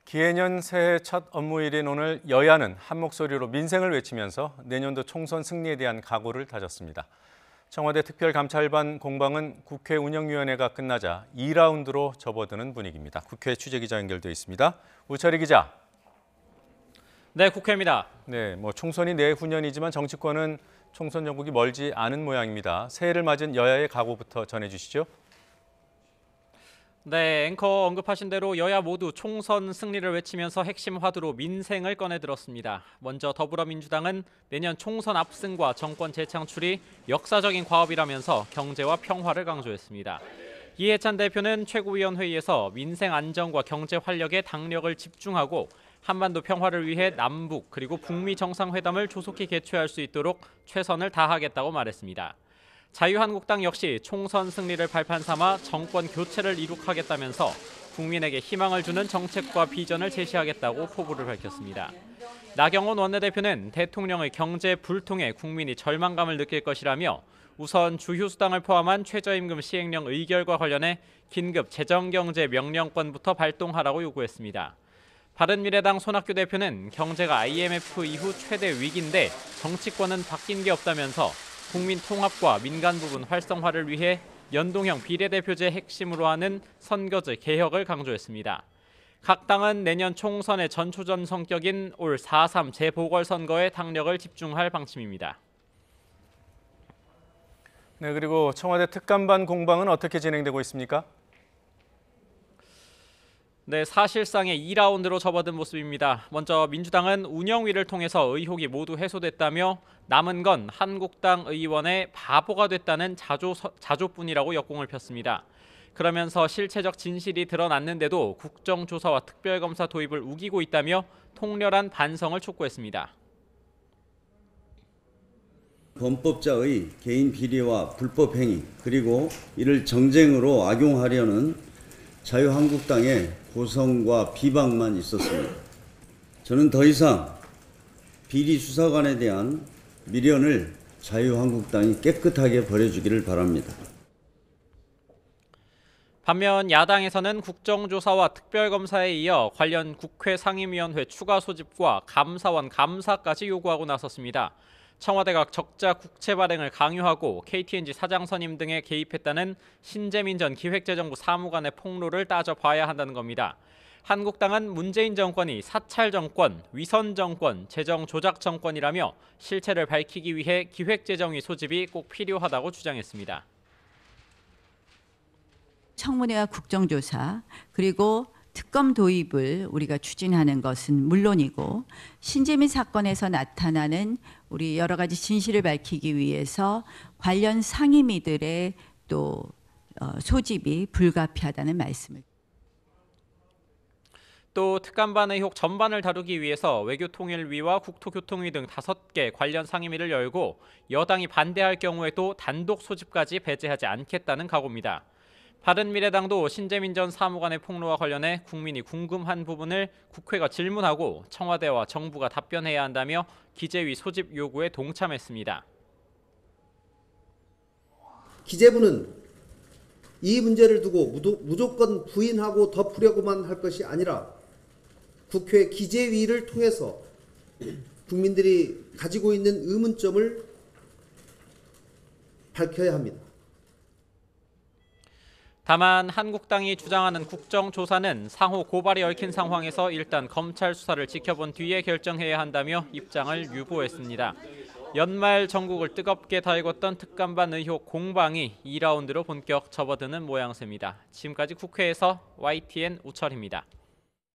기해년 새해 첫 업무일인 오늘 여야는 한 목소리로 민생을 외치면서 내년도 총선 승리에 대한 각오를 다졌습니다. 청와대 특별감찰반 공방은 국회 운영위원회가 끝나자 2라운드로 접어드는 분위기입니다. 국회 취재기자 연결돼 있습니다. 우철희 기자. 네, 국회입니다. 네, 총선이 내후년이지만 정치권은 총선 전국이 멀지 않은 모양입니다. 새해를 맞은 여야의 각오부터 전해주시죠. 네, 앵커 언급하신 대로 여야 모두 총선 승리를 외치면서 핵심 화두로 민생을 꺼내들었습니다. 먼저 더불어민주당은 내년 총선 압승과 정권 재창출이 역사적인 과업이라면서 경제와 평화를 강조했습니다. 이해찬 대표는 최고위원회의에서 민생 안정과 경제 활력에 당력을 집중하고 한반도 평화를 위해 남북 그리고 북미 정상회담을 조속히 개최할 수 있도록 최선을 다하겠다고 말했습니다. 자유한국당 역시 총선 승리를 발판 삼아 정권 교체를 이룩하겠다면서 국민에게 희망을 주는 정책과 비전을 제시하겠다고 포부를 밝혔습니다. 나경원 원내대표는 대통령의 경제 불통에 국민이 절망감을 느낄 것이라며 우선 주휴수당을 포함한 최저임금 시행령 의결과 관련해 긴급 재정경제명령권부터 발동하라고 요구했습니다. 바른미래당 손학규 대표는 경제가 IMF 이후 최대 위기인데 정치권은 바뀐 게 없다면서 국민 통합과 민간 부분 활성화를 위해 연동형 비례대표제 핵심으로 하는 선거제 개혁을 강조했습니다. 각 당은 내년 총선의 전초전 성격인 올 4.3 재보궐선거에 당력을 집중할 방침입니다. 네, 그리고 청와대 특감반 공방은 어떻게 진행되고 있습니까? 네, 사실상의 2라운드로 접어든 모습입니다. 먼저 민주당은 운영위를 통해서 의혹이 모두 해소됐다며 남은 건 한국당 의원의 바보가 됐다는 자조뿐이라고 역공을 폈습니다. 그러면서 실체적 진실이 드러났는데도 국정조사와 특별검사 도입을 우기고 있다며 통렬한 반성을 촉구했습니다. 범법자의 개인 비리와 불법 행위 그리고 이를 정쟁으로 악용하려는 자유한국당의 고성과 비방만 있었습니다. 저는 더 이상 비리 수사관에 대한 미련을 자유한국당이 깨끗하게 버려주기를 바랍니다. 반면 야당에서는 국정조사와 특별검사에 이어 관련 국회 상임위원회 추가 소집과 감사원 감사까지 요구하고 나섰습니다. 청와대가 적자 국채 발행을 강요하고 KTNG 사장 선임 등에 개입했다는 신재민 전 기획재정부 사무관의 폭로를 따져봐야 한다는 겁니다. 한국당은 문재인 정권이 사찰 정권, 위선 정권, 재정 조작 정권이라며 실체를 밝히기 위해 기획재정위 소집이 꼭 필요하다고 주장했습니다. 청문회와 국정조사 그리고 특검 도입을 우리가 추진하는 것은 물론이고 신재민 사건에서 나타나는 우리 여러 가지 진실을 밝히기 위해서 관련 상임위들의 또 소집이 불가피하다는 말씀을. 또 특감반 의혹 전반을 다루기 위해서 외교통일위와 국토교통위 등 5개 관련 상임위를 열고 여당이 반대할 경우에도 단독 소집까지 배제하지 않겠다는 각오입니다. 바른미래당도 신재민 전 사무관의 폭로와 관련해 국민이 궁금한 부분을 국회가 질문하고 청와대와 정부가 답변해야 한다며 기재위 소집 요구에 동참했습니다. 기재부는 이 문제를 두고 무조건 부인하고 덮으려고만 할 것이 아니라 국회 기재위를 통해서 국민들이 가지고 있는 의문점을 밝혀야 합니다. 다만 한국당이 주장하는 국정조사는 상호 고발이 얽힌 상황에서 일단 검찰 수사를 지켜본 뒤에 결정해야 한다며 입장을 유보했습니다. 연말 전국을 뜨겁게 달궜던 특감반 의혹 공방이 2라운드로 본격 접어드는 모양새입니다. 지금까지 국회에서 YTN 우철입니다.